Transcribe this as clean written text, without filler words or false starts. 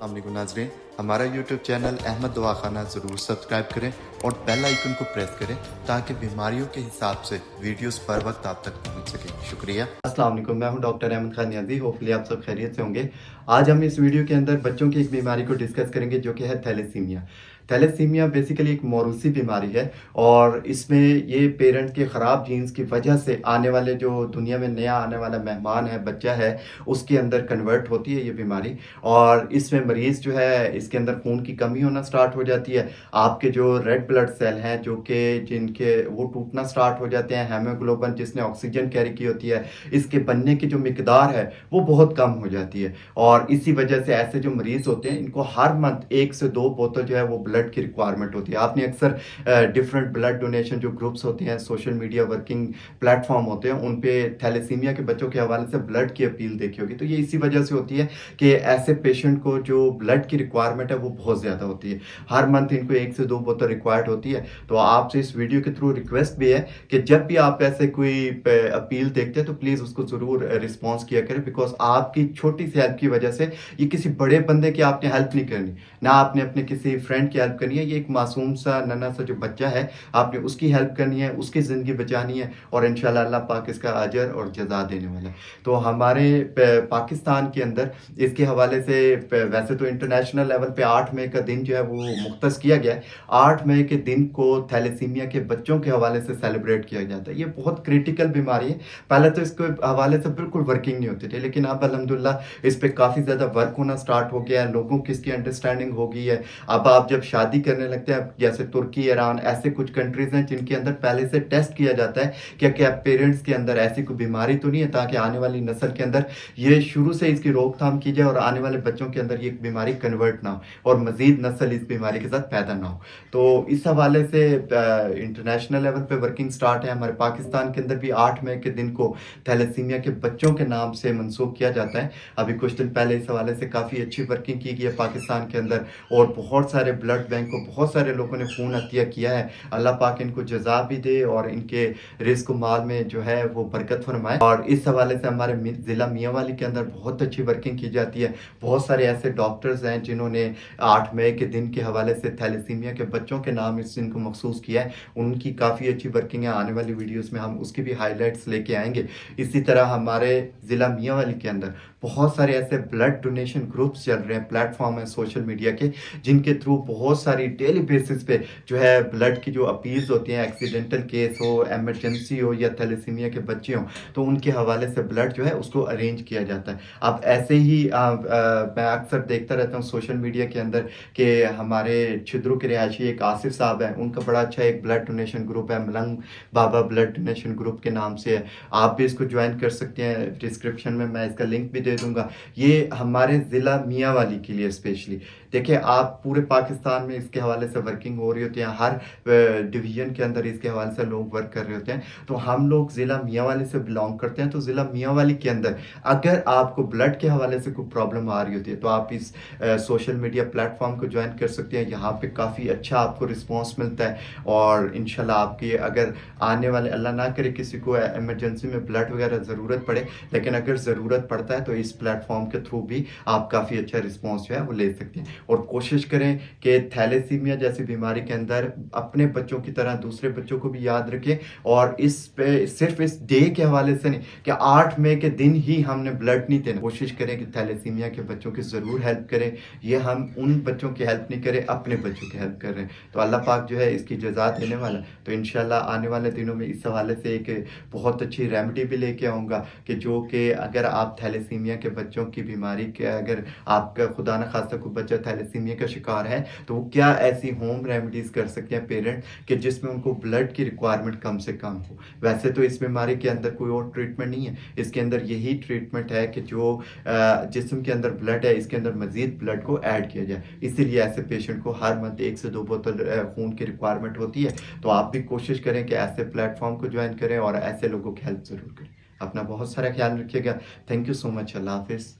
अस्सलाम नाजरीन, हमारा यूट्यूब चैनल अहमद दवाखाना ज़रूर सब्सक्राइब करें और बेल आइकन को प्रेस करें ताकि बीमारियों के हिसाब से वीडियोस पर वक्त आप तक पहुंच सके। शुक्रिया। अस्सलाम वालेकुम, मैं हूं डॉक्टर अहमद खान नियाज़ी। होपफुली आप सब खैरियत से होंगे। आज हम इस वीडियो के अंदर बच्चों की एक बीमारी को डिस्कस करेंगे जो कि है थैलेसीमिया। थैलेसीमिया बेसिकली एक मौरूसी बीमारी है और इसमें ये पेरेंट के ख़राब जीन्स की वजह से आने वाले जो दुनिया में नया आने वाला मेहमान है, बच्चा है, उसके अंदर कन्वर्ट होती है ये बीमारी। और इसमें मरीज़ जो है इसके अंदर खून की कमी होना स्टार्ट हो जाती है। आपके जो रेड ब्लड सेल हैं जो कि जिनके वो टूटना स्टार्ट हो जाते हैं। हेमोग्लोबिन जिसने ऑक्सीजन कैरी की होती है, इसके बनने की जो मिकदार है वो बहुत कम हो जाती है। और इसी वजह से ऐसे जो मरीज़ होते हैं इनको हर मंथ 1 से 2 बोतल जो है वो ब्लड की रिक्वायरमेंट होती है। आपने अक्सर डिफरेंट ब्लड डोनेशन जो ग्रुप्स होते हैं, सोशल मीडिया वर्किंग प्लेटफॉर्म होते हैं, उन पे थैलेसीमिया के बच्चों के हवाले से ब्लड की अपील देखी होगी। तो ये इसी वजह से होती है कि ऐसे पेशेंट को जो ब्लड की रिक्वायरमेंट है वो बहुत ज़्यादा होती है। हर मंथ इनको 1 से 2 बोतल रिक्वायर्ड होती है। तो आपसे इस वीडियो के थ्रू रिक्वेस्ट भी है कि जब भी आप ऐसे कोई अपील देखते हैं तो प्लीज़ उसको ज़रूर रिस्पॉन्स किया करें, बिकॉज आपकी छोटी सी हेल्प की वजह से ये किसी बड़े बंदे की आपने हेल्प नहीं करनी, ना आपने अपने किसी फ्रेंड की हेल्प करनी है। ये एक मासूम सा नन्हा सा जो बच्चा है, आपने उसकी हेल्प करनी है, उसकी ज़िंदगी बचानी है और इंशाल्लाह अल्लाह पाक इसका अजर और जज़ा देने वाला है। तो हमारे पाकिस्तान के अंदर इसके हवाले से वैसे तो इंटरनेशनल लेवल पे 8 मई का दिन जो है वो मुख्तस किया गया है। 8 मई के दिन को थैलेसीमिया के बच्चों के हवाले से सेलिब्रेट किया जाता है। ये बहुत क्रिटिकल बीमारी है। पहले तो इसके हवाले से बिल्कुल वर्किंग नहीं होती थी, लेकिन अब अल्हम्दुलिल्लाह इस पे काफ़ी ज़्यादा वर्क होना स्टार्ट हो गया है। लोगों की इसकी अंडरस्टैंडिंग हो गई है। अब आप जब शादी करने लगते हैं, जैसे तुर्की, ईरान, ऐसे कुछ कंट्रीज़ हैं जिनके अंदर पहले से टेस्ट किया जाता है कि क्या पेरेंट्स के अंदर ऐसी कोई बीमारी तो नहीं है, ताकि आने वाली नस्ल के अंदर ये शुरू से इसकी रोकथाम की जाए और आने वाले बच्चों के अंदर ये बीमारी कन्वर्ट ना हो और मज़ीद नस्ल इस बीमारी के साथ पैदा ना हो। तो इस हवाले से इंटरनेशनल लेवल पे वर्किंग स्टार्ट है। हमारे पाकिस्तान के अंदर भी 8 मई के दिन को थैलेसीमिया के बच्चों के नाम से मंसूब किया जाता है। अभी कुछ दिन पहले इस हवाले से काफ़ी अच्छी वर्किंग की गई है पाकिस्तान के अंदर और बहुत सारे ब्लड बैंक को बहुत सारे लोगों ने खून अतिया किया है। अल्लाह पाक इनको जज़ा भी दे और इनके रिज़्क़ माल में जो है वो बरकत फरमाए। और इस हवाले से हमारे ज़िला मियांवाली के अंदर बहुत अच्छी वर्किंग की जाती है। बहुत सारे ऐसे डॉक्टर्स हैं जिन्होंने 8 मई के दिन के हवाले से थैलेसीमिया के बच्चों के नाम इस दिन को मखसूस किया है। उनकी काफ़ी अच्छी वर्किंग है। आने वाली वीडियोस में हम उसकी भी हाइलाइट्स लेके आएंगे। इसी तरह हमारे ज़िला मियांवाली के अंदर बहुत सारे ऐसे ब्लड डोनेशन ग्रुप्स चल रहे हैं, प्लेटफॉर्म है सोशल मीडिया के, जिनके थ्रू बहुत सारी डेली बेसिस पे जो है ब्लड की जो अपील्स होती हैं, एक्सीडेंटल केस हो, एमरजेंसी हो या थैलेसीमिया के बच्चे हों, तो उनके हवाले से ब्लड जो है उसको अरेंज किया जाता है। अब ऐसे ही मैं अक्सर देखता रहता हूँ सोशल मीडिया के अंदर कि हमारे छिद्रों के रिहायशी एक आसिफ साहब हैं, उनका बड़ा अच्छा एक ब्लड डोनेशन ग्रुप है, मलंग बाबा ब्लड डोनेशन ग्रुप के नाम से है। आप भी इसको ज्वाइन कर सकते हैं। डिस्क्रिप्शन में मैं इसका लिंक भी दे दूंगा। ये हमारे ज़िला मियांवाली के लिए स्पेशली, देखिए आप पूरे पाकिस्तान में इसके हवाले से वर्किंग हो रही होती है, हर डिवीज़न के अंदर इसके हवाले से लोग वर्क कर रहे होते हैं। तो हम लोग ज़िला मियांवाली से बिलोंग करते हैं। तो ज़िला मियांवाली के अंदर अगर आपको ब्लड के हवाले से कोई प्रॉब्लम आ रही होती है तो आप इस सोशल मीडिया प्लेटफॉर्म को ज्वाइन कर सकते हैं। यहाँ पे काफ़ी अच्छा आपको रिस्पॉन्स मिलता है और इंशाल्लाह आपकी अगर आने वाले, अल्लाह ना करे किसी को एमरजेंसी में ब्लड वगैरह ज़रूरत पड़े, लेकिन अगर ज़रूरत पड़ता है तो इस प्लेटफॉर्म के थ्रू भी आप काफ़ी अच्छा रिस्पॉन्स जो है वो ले सकते हैं। और कोशिश करें कि थैलेसीमिया जैसी बीमारी के अंदर अपने बच्चों की तरह दूसरे बच्चों को भी याद रखें और इस पे सिर्फ इस डे के हवाले से नहीं कि 8 मई के दिन ही हमने ब्लड नहीं देना, कोशिश करें कि थैलेसीमिया के बच्चों की ज़रूर हेल्प करें। ये हम उन बच्चों की हेल्प नहीं करें, अपने बच्चों की हेल्प कर रहे हैं। तो अल्लाह पाक जो है इसकी जज़ा देने वाला। तो इंशाल्लाह आने वाले दिनों में इस हवाले से एक बहुत अच्छी रेमेडी भी लेके आऊँगा कि जो कि अगर आप थैलेसीमिया के बच्चों की बीमारी के, अगर आपका खुदा न खास्ता कोई बच्चा थैलेसीमिया का शिकार है तो वो क्या ऐसी होम रेमेडीज़ कर सकते हैं पेरेंट कि जिसमें उनको ब्लड की रिक्वायरमेंट कम से कम हो। वैसे तो इस बीमारी के अंदर कोई और ट्रीटमेंट नहीं है, इसके अंदर यही ट्रीटमेंट है कि जो जिस्म के अंदर ब्लड है इसके अंदर मज़ीद ब्लड को ऐड किया जाए। इसीलिए ऐसे पेशेंट को हर मंथ 1 से 2 बोतल खून की रिक्वायरमेंट होती है। तो आप भी कोशिश करें कि ऐसे प्लेटफॉर्म को ज्वाइन करें और ऐसे लोगों की हेल्प ज़रूर करें। अपना बहुत सारा ख्याल रखिएगा। Thank you so much. Allah हाफिज़।